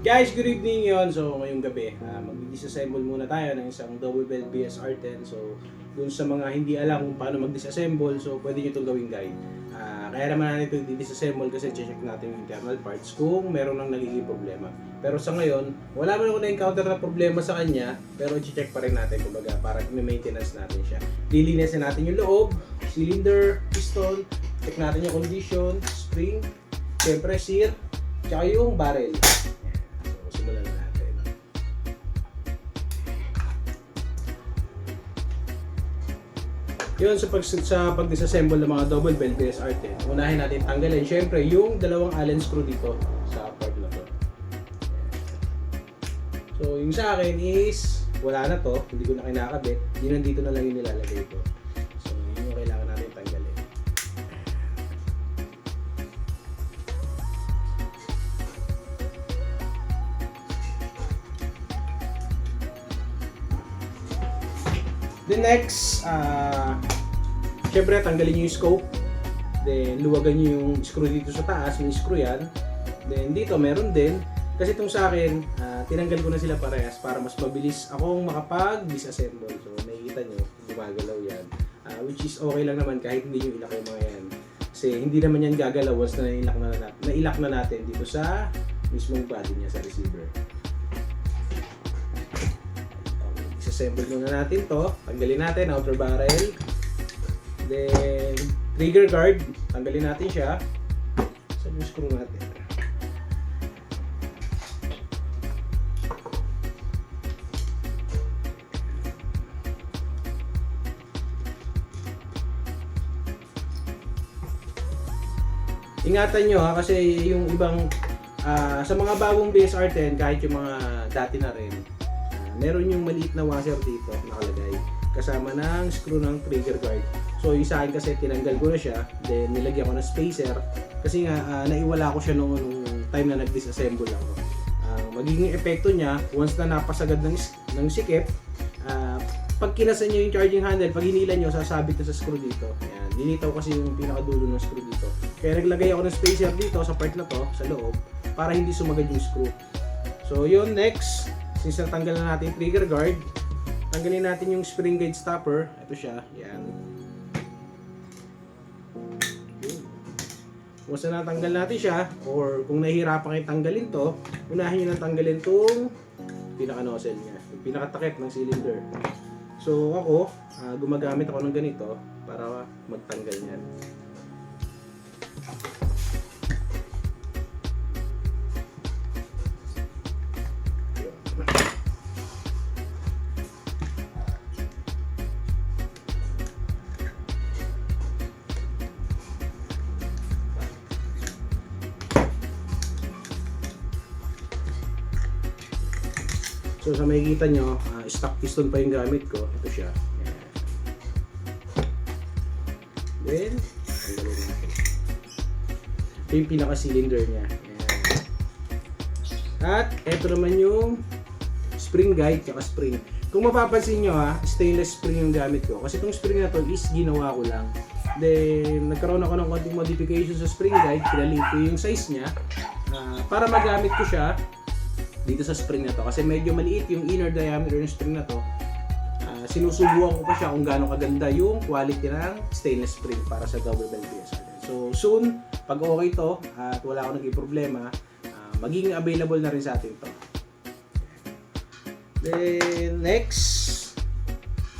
Guys, good evening yon. So, ngayong gabi, mag-disassemble muna tayo ng isang double bell BSR-10. So, dun sa mga hindi alam kung paano mag-disassemble, so pwede nyo itong gawing guide. Kaya naman natin ito i-disassemble kasi check natin yung internal parts kung meron nang nagiging problema. Pero sa ngayon, wala man ako na-encounter na problema sa kanya, pero i-check pa rin natin kumbaga para i-maintenance natin siya. Lilinisin natin yung loob, cylinder, piston, check natin yung condition, spring, syempre sear, tsaka yung barrel. Simulan na natin. Yun, sa pag-disassemble ng mga double bell BSR-10, unahin natin tanggalin syempre yung dalawang Allen screw dito sa part na to. So yung sa akin is wala na to, hindi ko na kinakabit, yun nandito na lang yung nilalagay ko. So yun yung kailangan natin tanggalin. The next, syempre tanggalin nyo yung scope. Then luwagan nyo yung screw dito sa taas, may screw yan. Then dito meron din. Kasi itong sa akin, tinanggal ko na sila parehas para mas mabilis akong makapag-disassemble. So nakikita nyo, gumagalaw yan. Which is okay lang naman kahit hindi nyo ilak yung mga yan. Kasi hindi naman yan gagalaw once na nailak na natin dito sa mismong body niya sa receiver. Assemble muna natin to. Tanggalin natin outer barrel. Then trigger guard, tanggalin natin siya. So yung screw natin. Ingatan nyo ha, kasi yung ibang sa mga bagong BSR-10 kahit yung mga dati na rin, meron yung maliit na washer dito nakalagay kasama ng screw ng trigger guard. So yung sa akin kasi tinanggal ko na siya, then nilagyan ko ng spacer kasi nga naiwala ko siya noong time na nag-disassemble ako. Magiging epekto niya once na napasagad ng sikip, pag kinasan niyo yung charging handle, pag hinila niyo sasabit na sa screw dito. Ayan, linitaw kasi yung pinakadulo ng screw dito. Kaya naglagay ako ng spacer dito sa part na to, sa loob, para hindi sumagad yung screw. So yun, next, since natanggal na natin yung trigger guard, tanggalin natin yung spring gauge stopper. Ito siya, yan. Once na natanggal natin siya, or kung nahihirapan kayo tanggalin to, unahin nyo na tanggalin itong pinaka-nozzle niya, yung pinakatakip ng cylinder. So ako, gumagamit ako ng ganito para magtanggal niyan. So sa makikita nyo, stock piston pa yung gamit ko. Ito siya. Ayan. Then, tanggalin natin. Ito yung pinaka-cylinder niya. Ayan. At ito naman yung spring guide at spring. Kung mapapansin nyo stainless spring yung gamit ko. Kasi itong spring na to is ginawa ko lang. Then, nagkaroon ako ng konting modification sa spring guide. Pinalink ko yung size niya para magamit ko siya dito sa spring na to kasi medyo maliit yung inner diameter ng spring na to. Sinusubukan ko pa siya kung gaano kaganda yung quality ng stainless spring para sa double bell BSR. So soon, pag okay to at wala akong naging problema, magiging available na rin sa atin to. Then next,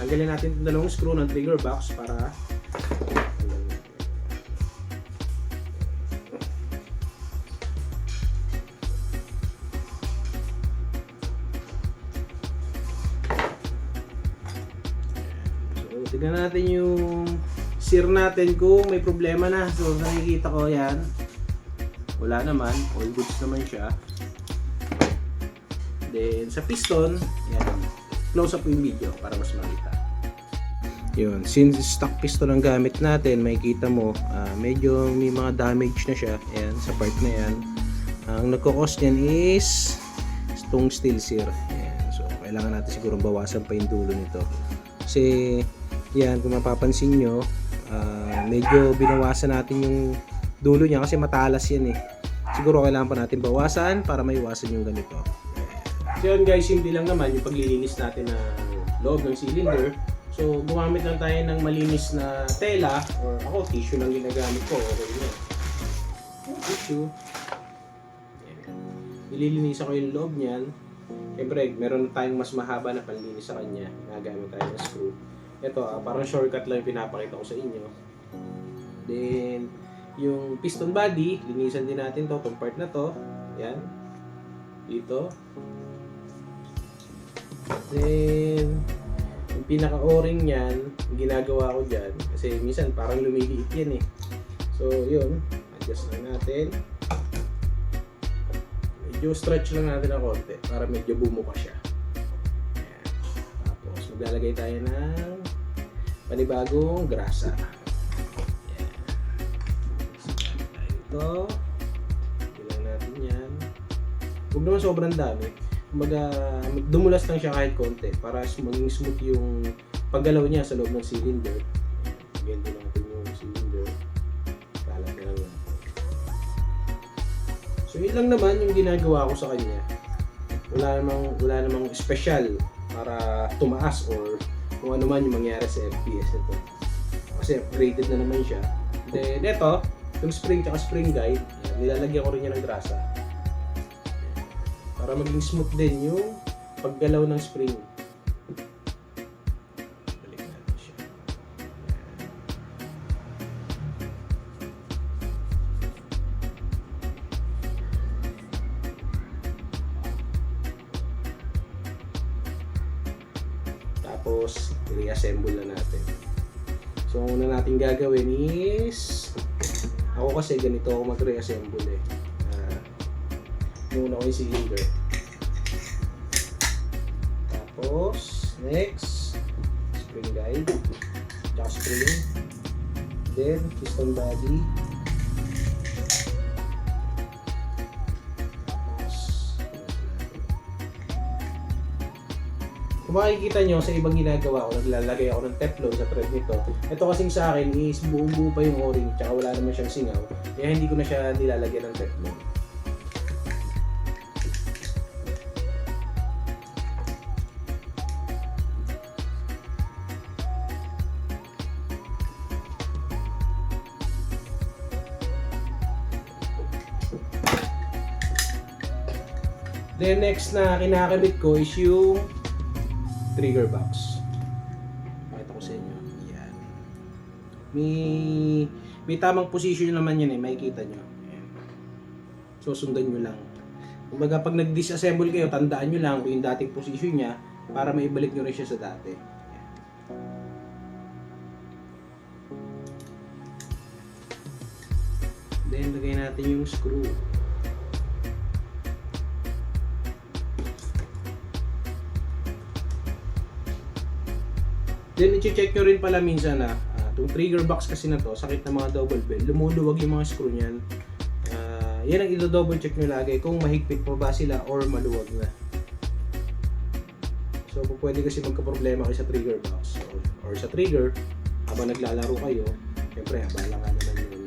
tanggalin natin itong dalawang screw ng trigger box para tignan natin yung sear natin kung may problema na. So nakikita ko yan, wala naman, all goods naman siya. Then sa piston, yan, close up yung video para mas makita. Yun, since stock piston ang gamit natin, makikita mo medyo may mga damage na siya. Ayan, sa part na yan. Ang nagkakos niyan is itong steel sear. Ayan, so kailangan natin siguro bawasan pa yung dulo nito. Kasi yan, kung mapapansin nyo, medyo binawasan natin yung dulo niya kasi matalas yan eh. siguro kailangan pa natin bawasan para maiwasan yung ganito. So yun guys, simple lang naman yung paglilinis natin ng loob ng cylinder. So gumamit lang tayo ng malinis na tela, or ako tissue lang ginagamit ko, okay na. Tissue. Ililinisan ko yung loob niyan. Siyempre, meron tayong mas mahaba na panlinis sa kanya. Nagamit tayo ng screw. Ito, parang shortcut lang yung pinapakita ko sa inyo. Then, yung piston body, linisan din natin to, itong part na to. Yan. Dito. Then, yung pinaka-o-ring niyan, yung ginagawa ko dyan, kasi minsan parang lumiliit yan eh. So, yun. Adjust lang natin. Medyo stretch lang natin ng konti para medyo bumuka siya. Ayan. Tapos, maglalagay tayo ng panibagong grasa. Ito, ilang natin yan. Huwag naman sobrang dami. Kumbaga, dumulas lang siya kahit konti para maging smooth yung paggalaw niya sa loob ng cylinder. Ganito natin yung cylinder. Kalat na lang yan. So, yun lang naman yung ginagawa ko sa kanya. Wala namang special para tumaas or kung ano man yung mangyari sa FPS nito. Kasi upgraded na naman siya. Then, ito, yung spring at spring guide, nilalagyan ko rin niya ng grasa para maging smooth din yung paggalaw ng spring. Balik natin siya. Tapos, i-reassemble na natin. So, ang una natin gagawin is ako kasi ganito ako mag-reassemble eh. Muna ko yung cylinder. Tapos, next, spring guide. Tsaka spring. Then, piston body. Tapos, kung makikita nyo sa ibang ginagawa ko, naglalagay ako ng Teflon sa thread nito. Ito kasing sa akin is buong-buo pa yung o-ring, tsaka wala naman siyang singaw. Kaya hindi ko na siya nilalagyan ng Teflon. Then next na kinakabit ko is yung trigger box. Pakita ko sa inyo. Yan. May tamang position naman yan eh. Makikita nyo. Yan. So sundan nyo lang. Kumbaga pag nag-disassemble kayo, tandaan nyo lang kung yung dating position niya para maibalik nyo rin siya sa dati. Yan. Then lagay natin yung screw. Then, i-check nyo rin pala minsan na itong trigger box kasi na to, sakit na mga double bell, lumuluwag yung mga screw niyan. Yan ang i-double check nyo lagi kung mahigpit pa ba sila or maluwag na. So, pwede kasi magka-problema kayo sa trigger box or sa trigger habang naglalaro kayo. Siyempre, abala nga naman yun.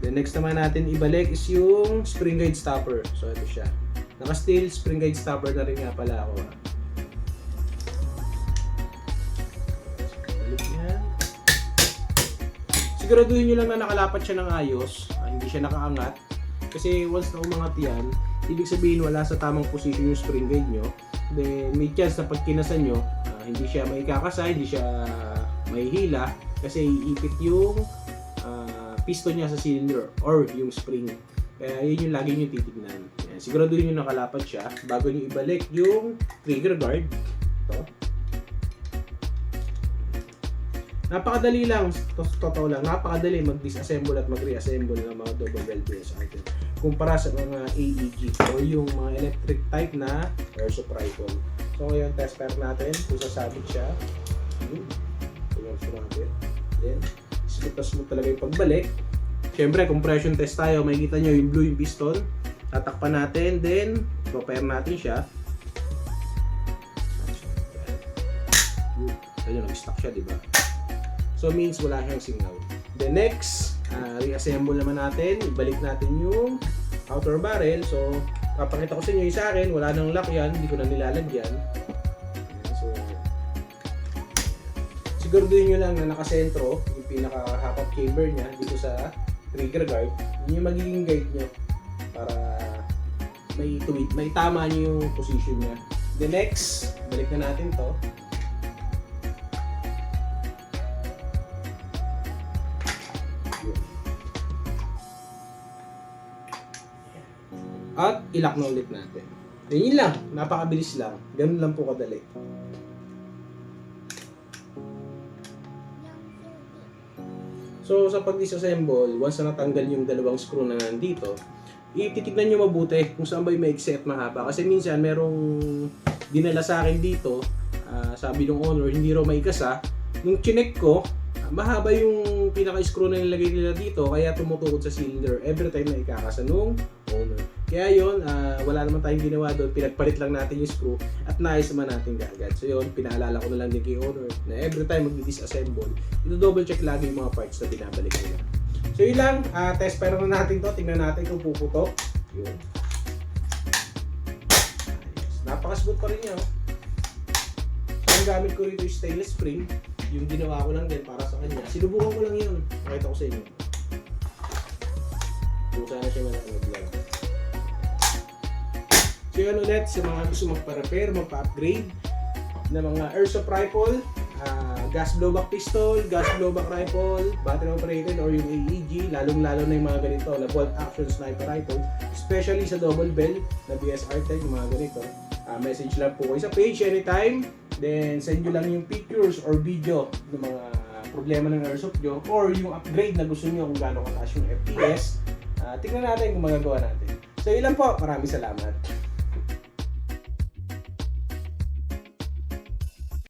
Then, next naman natin ibalik is yung spring guide stopper. So, ito siya. Naka-steel spring guide stopper na rin nga pala ako. Siguraduhin nyo lang na nakalapat siya ng ayos, hindi siya nakaangat. Kasi once na umangat yan, ibig sabihin wala sa tamang position yung spring guide nyo. Then may chance na pag kinasan nyo, hindi siya maikakasa, hindi siya mahihila kasi iipit yung piston niya sa cylinder or yung spring. Kaya yun yung lagi nyo titignan. Yan. Siguraduhin nyo nakalapat siya bago nyo ibalik yung trigger guard. Ito. Napakadali lang, totoo lang, napakadali mag-disassemble at mag-reassemble ng mga double bell BS item kumpara sa mga AEG o yung mga electric type na airsoft rifle. So ngayon, test pair natin kung sasabit siya. Tingnan natin. Then, smooth talaga yung pagbalik. Siyempre, compression test tayo. Makikita nyo yung blue yung piston. Tatakpan natin, then, prepare natin siya. Ayun, nag-stuck siya, diba? So means wala siyang singaw. The next, reassemble naman natin. Ibalik natin yung outer barrel. So, papakita ko sa inyo yung sa akin, wala nang lock yan, hindi ko na nilalagyan. Ayan, so, siguraduhin nyo lang na nakasentro yung pinaka-half chamber niya dito sa trigger guard. Yun yung magiging guide nyo para may tama nyo yung position niya. The next, balik na natin to. At ilak na ulit natin. Then yun lang, napakabilis lang. Ganun lang po kadali. So sa pag-disassemble, once na natanggal yung dalawang screw na nandito, ititignan nyo mabuti kung saan ba yung maigsi at mahaba. Kasi minsan merong dinala sa akin dito, sabi ng owner, hindi raw maikasa. Nung chinek ko, mahaba yung pinaka-screw na nilagay nila dito, kaya tumutukod sa cylinder every time na ikakasa nung owner. Kaya yun, wala naman tayong ginawa doon, pinagpalit lang natin yung screw at naayos naman natin agad. So yun, pinaalala ko na lang din kay owner na every time mag-disassemble, ito-double check lagi yung mga parts na binabalik nila. So yun lang, test pero na natin to, tingnan natin kung puputok. Yun. Napaka-smooth pa rin yun. So ang gamit ko rito yung stainless spring, yung ginawa ko lang din para sa kanya. Sinubukan ko lang yun, nakita ko sa inyo. Kung sana siya vlog. So yun ulit, sa mga gusto magpa-repair, magpa-upgrade na mga airsoft rifle, gas blowback pistol, gas blowback rifle, battery operated or yung AEG, lalong-lalo na yung mga ganito na bolt action sniper rifle, especially sa double bell na BSR tech, yung mga ganito. Message lang po kayo sa page anytime, then send nyo lang yung pictures or video ng mga problema ng airsoft nyo or yung upgrade na gusto nyo kung gaano kataas yung FPS. Tingnan natin kung magagawa natin. So yun lang po, maraming salamat.